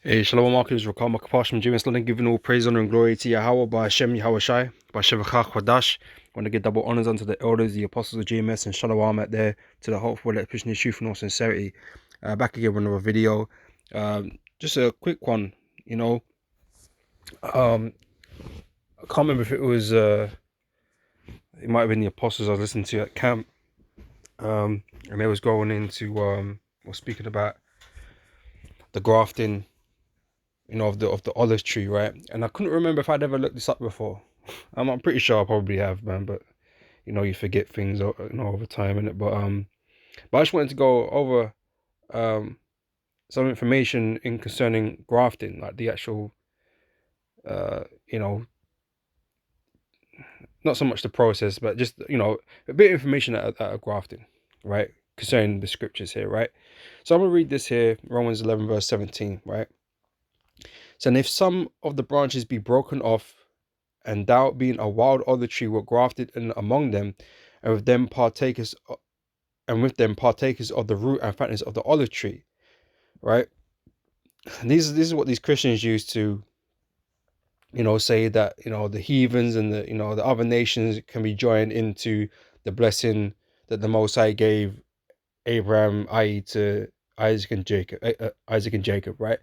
Hey, Shalom Marcus, Rakam Makapashim, James London, giving all praise, honor, and glory to Yahweh by Hashem, Yahweh Shai, by Shevachach Wadash. I want to give double honors unto the elders, the apostles of GMS, and Shalom out there to the hopeful electrician, truth and all sincerity. Back again with another video. Just a quick one, you know. I can't remember if it was, it might have been the apostles I was listening to at camp. And they was going into, or speaking about the grafting, of the olive tree, right? And I couldn't remember if I'd ever looked this up before. I'm pretty sure I probably have, man, but you forget things, over time, innit? But I just wanted to go over um some information in concerning grafting, like the actual, uh, you know, not so much the process, but just a bit of information out of grafting, right? Concerning the scriptures here, right? So I'm gonna read this here, Romans 11 verse 17, right? So, and if some of the branches be broken off, and thou being a wild olive tree were grafted in among them, and with them partakers of the root and fatness of the olive tree, right? And this is what these Christians use to, say that the heathens and the other nations can be joined into the blessing that the Most High gave Abraham, i.e., to Isaac and Jacob, right?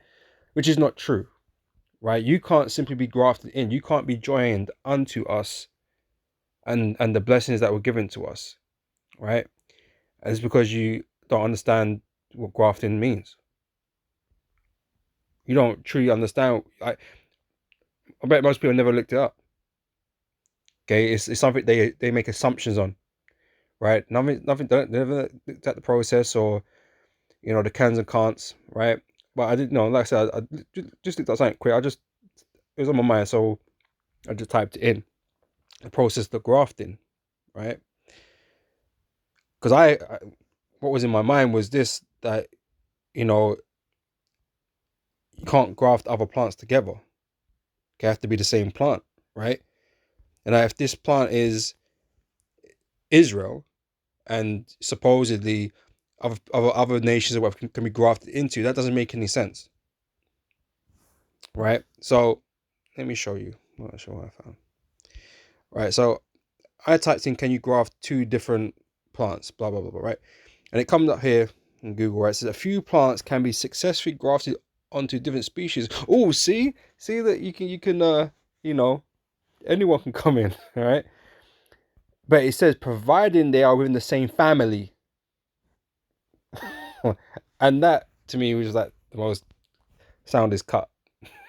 Which is not true, right? You can't simply be grafted in. You can't be joined unto us and the blessings that were given to us, right? And it's because you don't understand what grafting means. You don't truly understand. I bet most people never looked it up. Okay, it's something they make assumptions on, right? Nothing. They never looked at the process or the cans and can'ts, right? But I didn't know. Like I said, I just looked at something quick. It was on my mind, so I just typed it in. The process of grafting, right? Because what was in my mind was this, that you know you can't graft other plants together. They have to be the same plant, right? And if this plant is Israel, and supposedly other nations that can be grafted into, that doesn't make any sense, right? So let me show you. I'm not sure what I found. Right, so I typed in, can you graft two different plants, blah blah blah, blah, right? And it comes up here in Google, right? It says a few plants can be successfully grafted onto different species. Oh, see that you can anyone can come in, right? But it says providing they are within the same family. And that to me was like the most sound is cut,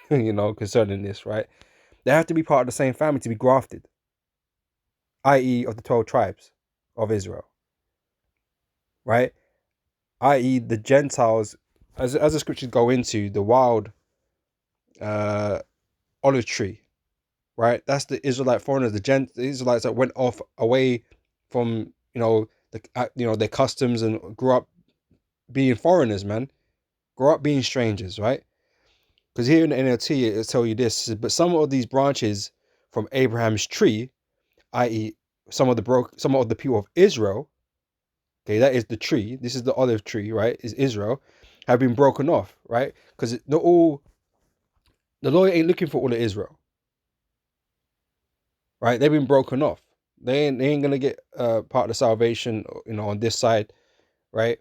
concerning this, right? They have to be part of the same family to be grafted, i.e., of the 12 tribes of Israel, right? I.e., the Gentiles, as the scriptures go into, the wild uh, olive tree, right? That's the Israelite foreigners, the Israelites that went off away from their customs and grew up being foreigners, man. Grew up being strangers, right? Because here in the NLT, it'll tell you this, but some of these branches from Abraham's tree, i.e., some of the people of Israel, okay, that is the tree. This is the olive tree, right? Is Israel, have been broken off, right? Because not all the Lord ain't looking for all of Israel, right? They've been broken off. They ain't gonna get part of the salvation, on this side, right?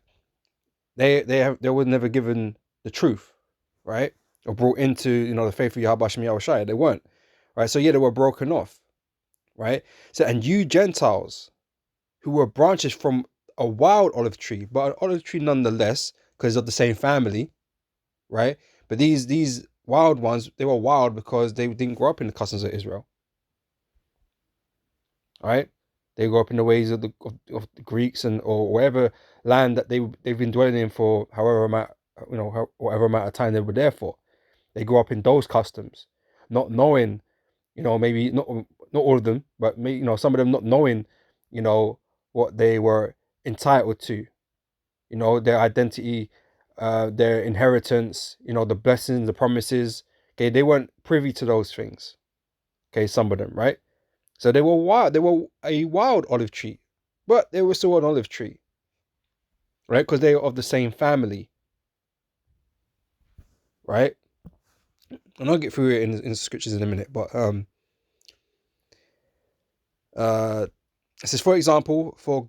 They were never given the truth, right? Or brought into the faith of Yahweh Shem Yahweh Shai. They weren't, right? So yeah, they were broken off, right? So, and you Gentiles who were branches from a wild olive tree, but an olive tree nonetheless, because of the same family, right? But these wild ones, they were wild because they didn't grow up in the customs of Israel, right? They grew up in the ways of the Greeks and or whatever land that they've been dwelling in for whatever amount of time they were there for. They grew up in those customs, not knowing, maybe not all of them, but maybe, some of them not knowing, what they were entitled to, their identity, their inheritance, the blessings, the promises. Okay, they weren't privy to those things. Okay, some of them, right? So they were wild. They were a wild olive tree, but they were still an olive tree, right? Because they were of the same family, right? and I'll get through it in scriptures in a minute. But it says, for example, for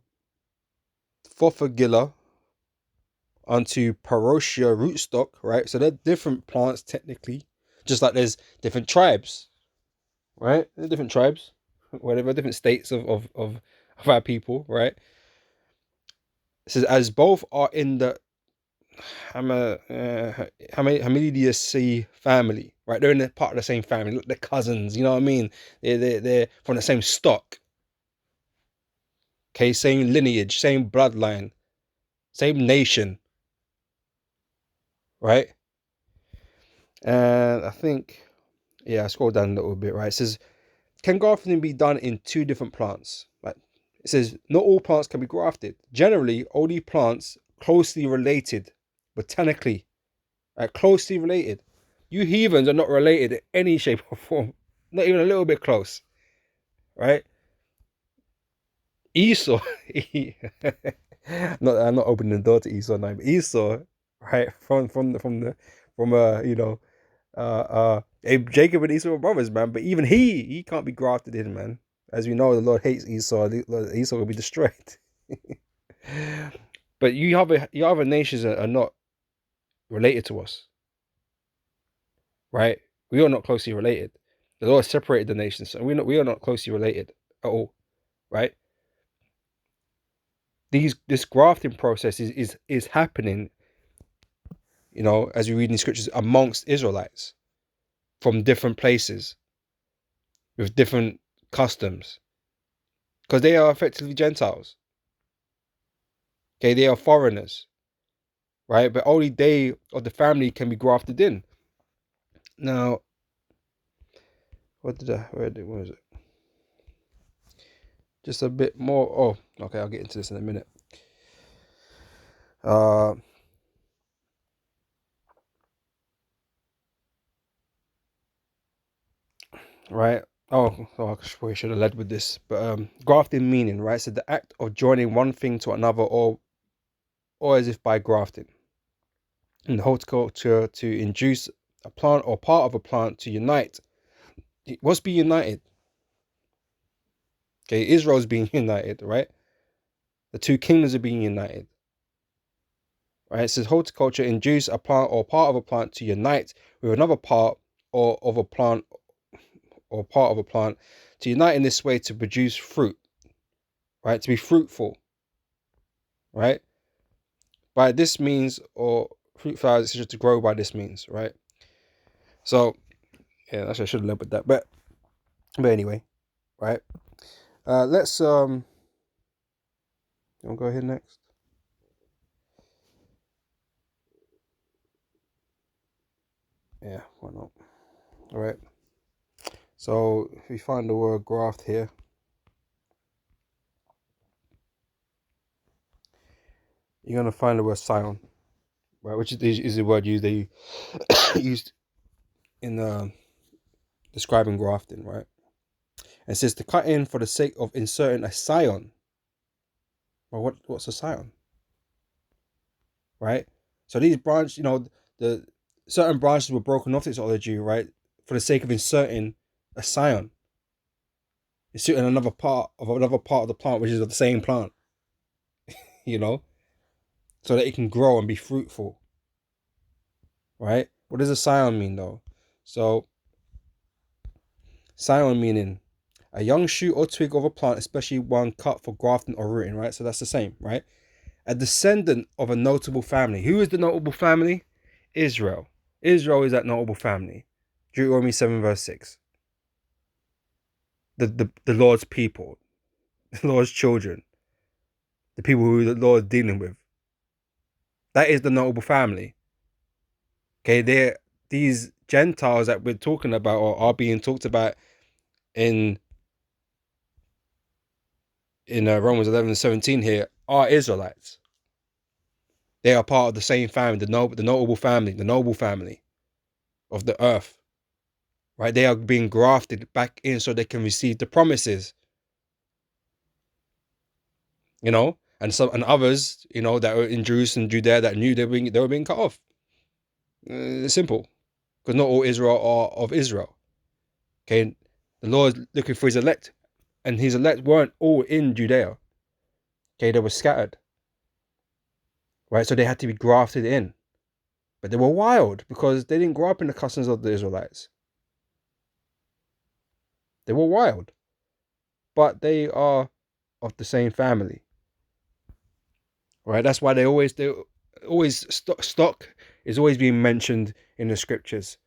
Fofagilla onto Parotia rootstock, right? So they're different plants technically, just like there's different tribes, right? There's different tribes, whatever, different states of our people, right? It says, as both are in the Hamidiaceae family, right? They're in the part of the same family. Look, they're cousins, you know what I mean? They're from the same stock. Okay, same lineage, same bloodline, same nation, right? And I think, yeah, I scroll down a little bit, right? It says, can grafting be done in two different plants? Right? It says, not all plants can be grafted. Generally, only plants closely related, botanically, closely related. You heathens are not related in any shape or form, not even a little bit close, right? Esau, I'm not opening the door to Esau now, but Esau, right? Jacob and Esau were brothers, man. But even he can't be grafted in, man. As we know, the Lord hates Esau. Esau will be destroyed. But you other nations are not related to us, right? We are not closely related. The Lord separated the nations, so we are not closely related at all, right? This grafting process is happening, as we read in the scriptures, amongst Israelites from different places with different customs, because they are effectively Gentiles. Okay, they are foreigners, right? But only they of the family can be grafted in. Now, where was it? Just a bit more. Oh, okay, I'll get into this in a minute. Right. Oh, I probably should have led with this, but grafting meaning, right? So the act of joining one thing to another, or as if by grafting. In horticulture, to induce a plant or part of a plant to unite. What's be united? Okay, Israel's being united, right? The two kingdoms are being united. Right? It says horticulture induce a plant or part of a plant to unite with another part or of a plant or part of a plant to unite in this way to produce fruit, right? To be fruitful, right? By this means, or fruit flowers, etc., to grow by this means, right? So, yeah, actually, I should have led with that, but anyway, right? Let's you want to go ahead next? Yeah, why not? All right. So if we find the word graft here, you're gonna find the word scion, right? Which is the word used used in describing grafting, right? And it says to cut in for the sake of inserting a scion. Well, what's a scion, right? So these branches, the certain branches were broken off this ology, right, for the sake of inserting a scion, inserting another part of the plant, which is of the same plant, you know, so that it can grow and be fruitful, right? What does a scion mean though? So scion meaning a young shoot or twig of a plant, especially one cut for grafting or rooting, right? So that's the same, right? A descendant of a notable family. Who is the notable family? Israel. Israel is that notable family. Deuteronomy 7 verse 6. The Lord's people, the Lord's children, the people who the Lord is dealing with. That is the notable family. Okay, these Gentiles that we're talking about or are being talked about in Romans 11:17 here are Israelites. They are part of the same family, the notable family, the noble family of the earth. Right? They are being grafted back in so they can receive the promises. And others, that were in Jerusalem, Judea, that knew they were being cut off. Simple, because not all Israel are of Israel. Okay, the Lord is looking for his elect, and his elect weren't all in Judea. Okay, they were scattered, right? So they had to be grafted in, but they were wild because they didn't grow up in the customs of the Israelites. They were wild, but they are of the same family, right? That's why they always stock is always being mentioned in the scriptures.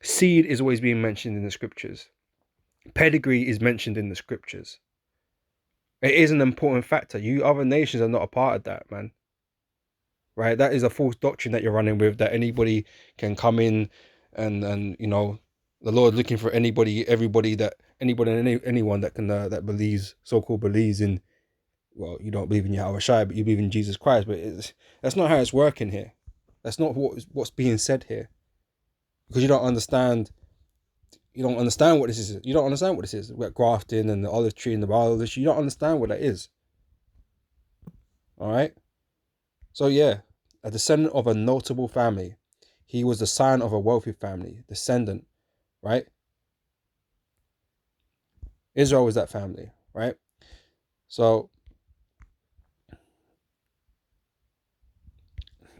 Seed is always being mentioned in the scriptures. Pedigree is mentioned in the scriptures. It is an important factor. You other nations are not a part of that, man. Right? That is a false doctrine that you're running with, that anybody can come in and you know, the Lord looking for anybody, everybody, that anybody and anyone that can that believes, so-called believes in, well, you don't believe in Yahweh Shai, but you believe in Jesus Christ. But that's not how it's working here. That's not what's being said here. Because you don't understand what this is. You don't understand what this is. We're grafting and the olive tree and the olive tree. You don't understand what that is. All right? So yeah, a descendant of a notable family. He was the son of a wealthy family, descendant, right? Israel was that family, right? So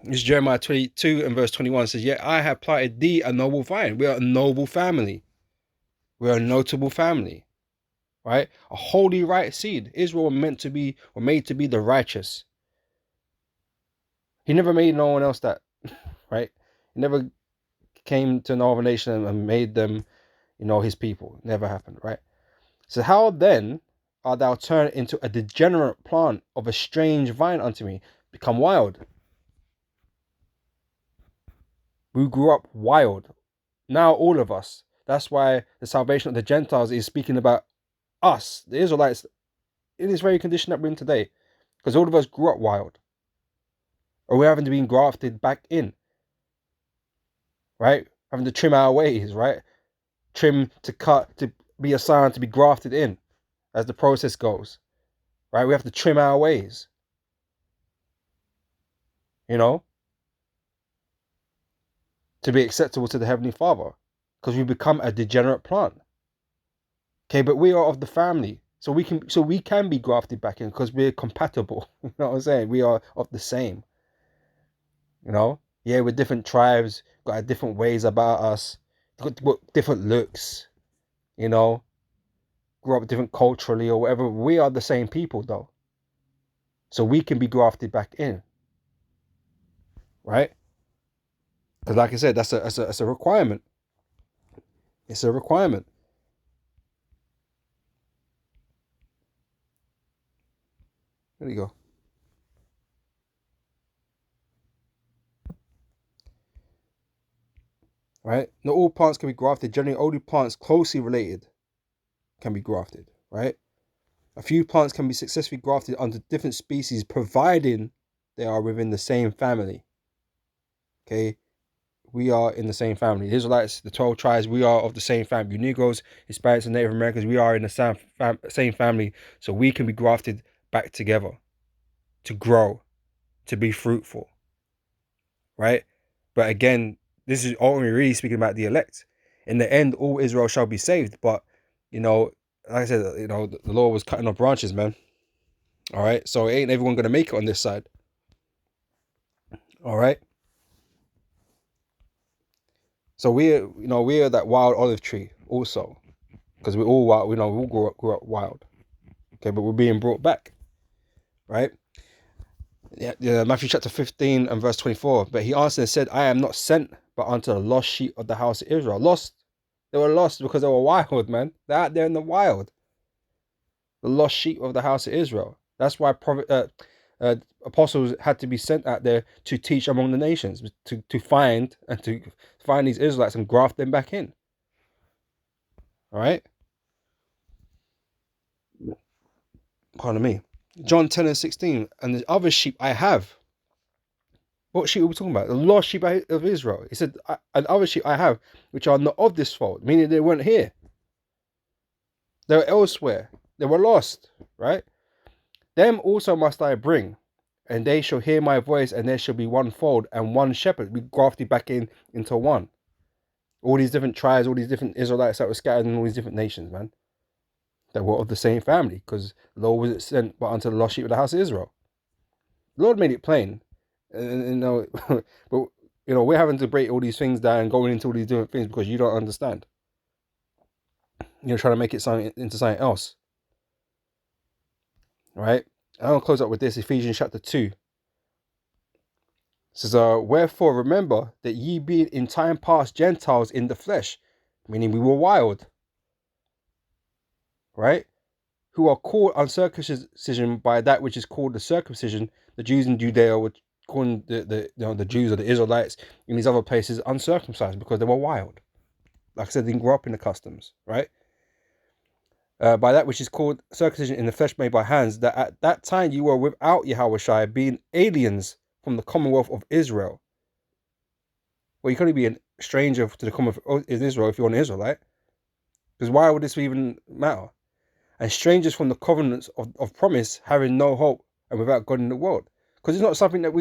this Jeremiah 22 and verse 21 says, "Yet I have planted thee a noble vine." We are a noble family. We are a notable family, right? A holy right seed. Israel were made to be the righteous. He never made no one else that, right? He never came to another nation and made them, you know, his people. Never happened, right? So how then art thou turned into a degenerate plant of a strange vine unto me, become wild? We grew up wild. Now all of us. That's why the salvation of the Gentiles is speaking about us, the Israelites, in this very condition that we're in today. Because all of us grew up wild. Or we're having to be grafted back in. Right? Having to trim our ways, right? Trim to cut, to be assigned to be grafted in as the process goes. Right? We have to trim our ways. You know? To be acceptable to the Heavenly Father. Because we become a degenerate plant. Okay, but we are of the family. So we can be grafted back in because we're compatible. You know what I'm saying? We are of the same. You know? Yeah, we're different tribes, got different ways about us, got different looks, you know, grew up different culturally or whatever. We are the same people though. So we can be grafted back in. Right? Because like I said, that's a requirement. It's a requirement. There you go. Right? Not all plants can be grafted. Generally, only plants closely related can be grafted. Right? A few plants can be successfully grafted onto different species, providing they are within the same family. Okay? We are in the same family. The Israelites, the 12 tribes, we are of the same family. You Negroes, Hispanics, and Native Americans, we are in the same family. So we can be grafted back together to grow, to be fruitful. Right? But again, this is only really speaking about the elect. In the end, all Israel shall be saved. But, you know, like I said, you know, the Lord was cutting off branches, man. All right? So ain't everyone going to make it on this side. All right? So we're that wild olive tree also. Because we're all wild, we all grew up wild. Okay, but we're being brought back. Right? Yeah, Matthew chapter 15 and verse 24. But he answered and said, I am not sent but unto the lost sheep of the house of Israel. Lost. They were lost because they were wild, man. They're out there in the wild. The lost sheep of the house of Israel. That's why apostles had to be sent out there to teach among the nations, to find these Israelites and graft them back in. All right? Pardon me. John 10 and 16. And the other sheep I have. What sheep are we talking about? The lost sheep of Israel. He said, and other sheep I have, which are not of this fold, meaning they weren't here. They were elsewhere. They were lost, right? Them also must I bring, and they shall hear my voice, and there shall be one fold and one shepherd. We grafted back into one. All these different tribes, all these different Israelites that were scattered in all these different nations, man, that were of the same family, because the Lord wasn't sent but unto the lost sheep of the house of Israel. The Lord made it plain, and but we're having to break all these things down and going into all these different things because you don't understand. You're trying to make it something into something else, right? I'll close up with this. Ephesians chapter 2 says, "Wherefore remember that ye being in time past Gentiles in the flesh," meaning we were wild, right? "Who are called uncircumcision by that which is called the circumcision." The Jews in Judea were calling the Jews or the Israelites in these other places uncircumcised because they were wild. Like I said, they didn't grow up in the customs, right? By that which is called circumcision in the flesh made by hands, that at that time you were without Yahushua, being aliens from the commonwealth of Israel. Well, you can only be a stranger to the commonwealth of Israel if you're an Israelite. Because why would this even matter? And strangers from the covenants of promise, having no hope and without God in the world. Because it's not something that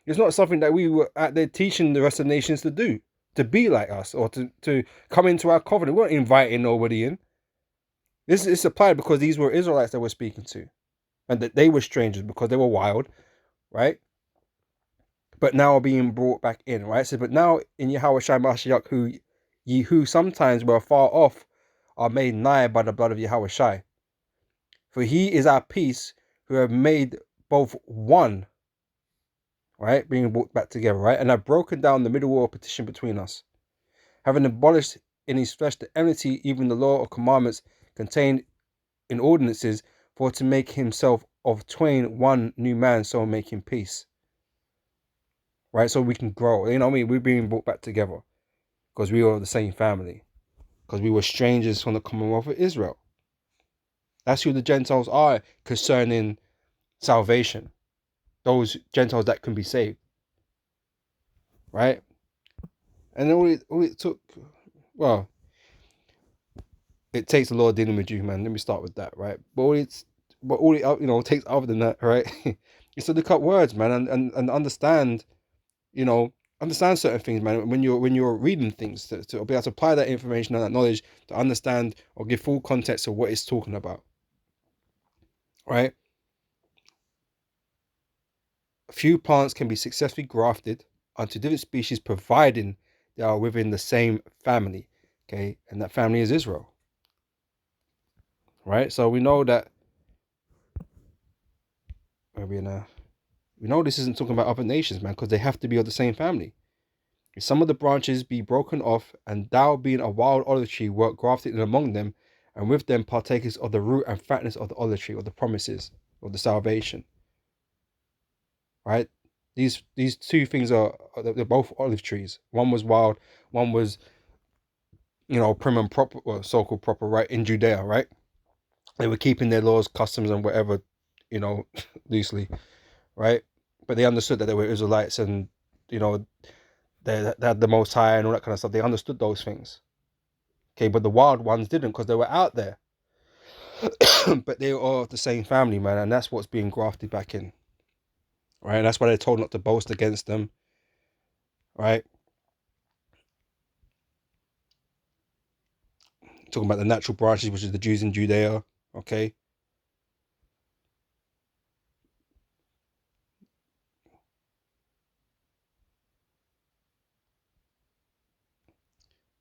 it's not something that we were out there teaching the rest of the nations to do, to be like us, or to come into our covenant. We weren't inviting nobody in. This is applied because these were Israelites that we're speaking to, and that they were strangers because they were wild, right? But now are being brought back in, right? So, but now in Yahushua Mashiach, who sometimes were far off, are made nigh by the blood of Yahushua. For he is our peace, who have made both one, right? Being brought back together, right? And have broken down the middle wall of petition between us, having abolished in his flesh the enmity, even the law of commandments contained in ordinances, for to make himself of twain one new man, so making peace. Right? So we can grow. You know what I mean? We're being brought back together because we were the same family, because we were strangers from the commonwealth of Israel. That's who the Gentiles are concerning salvation. Those Gentiles that can be saved. Right? And all it took, well, it takes the Lord dealing with you, man. Let me start with that, right? But all it takes other than that, right? is to look up words, man, and understand, understand certain things, man. When you're reading things, to be able to apply that information and that knowledge to understand or give full context of what it's talking about, right? A few plants can be successfully grafted onto different species, providing they are within the same family, okay? And that family is Israel, right? So we know that. Where are we now? We know this isn't talking about other nations, man, because they have to be of the same family. If some of the branches be broken off, and thou being a wild olive tree wert grafted in among them, and with them partakers of the root and fatness of the olive tree, or the promises of the salvation. Right? These two things they're both olive trees. One was wild, one was, prim and proper, or so-called proper, right, in Judea, right? They were keeping their laws, customs, and whatever, loosely, right? But they understood that they were Israelites, and they had the Most High and all that kind of stuff. They understood those things. Okay, but the wild ones didn't because they were out there. But they were all the same family, man, and that's what's being grafted back in. Right? And that's why they're told not to boast against them. Right? Talking about the natural branches, which is the Jews in Judea. Okay.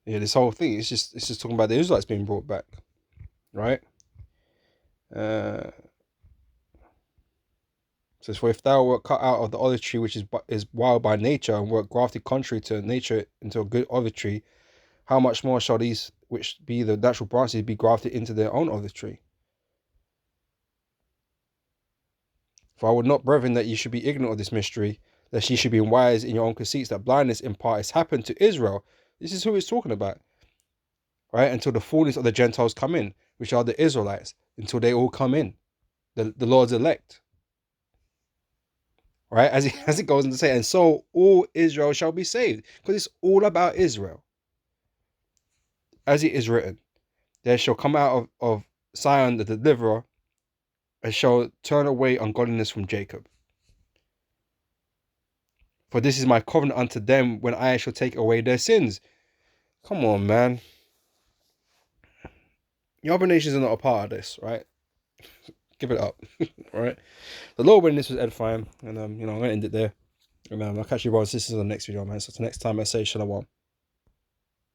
Yeah, this whole thing, it's just talking about the Israelites being brought back. Right? Says, for if thou wert cut out of the olive tree, which is wild by nature, and wert grafted contrary to nature into a good olive tree, how much more shall these, which be the natural branches, be grafted into their own olive tree? For I would not, brethren, that ye should be ignorant of this mystery, lest ye should be wise in your own conceits, that blindness in part has happened to Israel. This is who it's talking about, right? Until the fullness of the Gentiles come in, which are the Israelites, until they all come in, the Lord's elect. Right, as it goes on to say, and so all Israel shall be saved, because it's all about Israel. As it is written, there shall come out of Zion the deliverer, and shall turn away ungodliness from Jacob. For this is my covenant unto them, when I shall take away their sins. Come on, man. The other nations are not a part of this, right? Give it up, right? The Lord winning this was edifying, and I'm gonna end it there. And I'll catch you brothers and sisters on the next video, man. So till next time, I say shalom.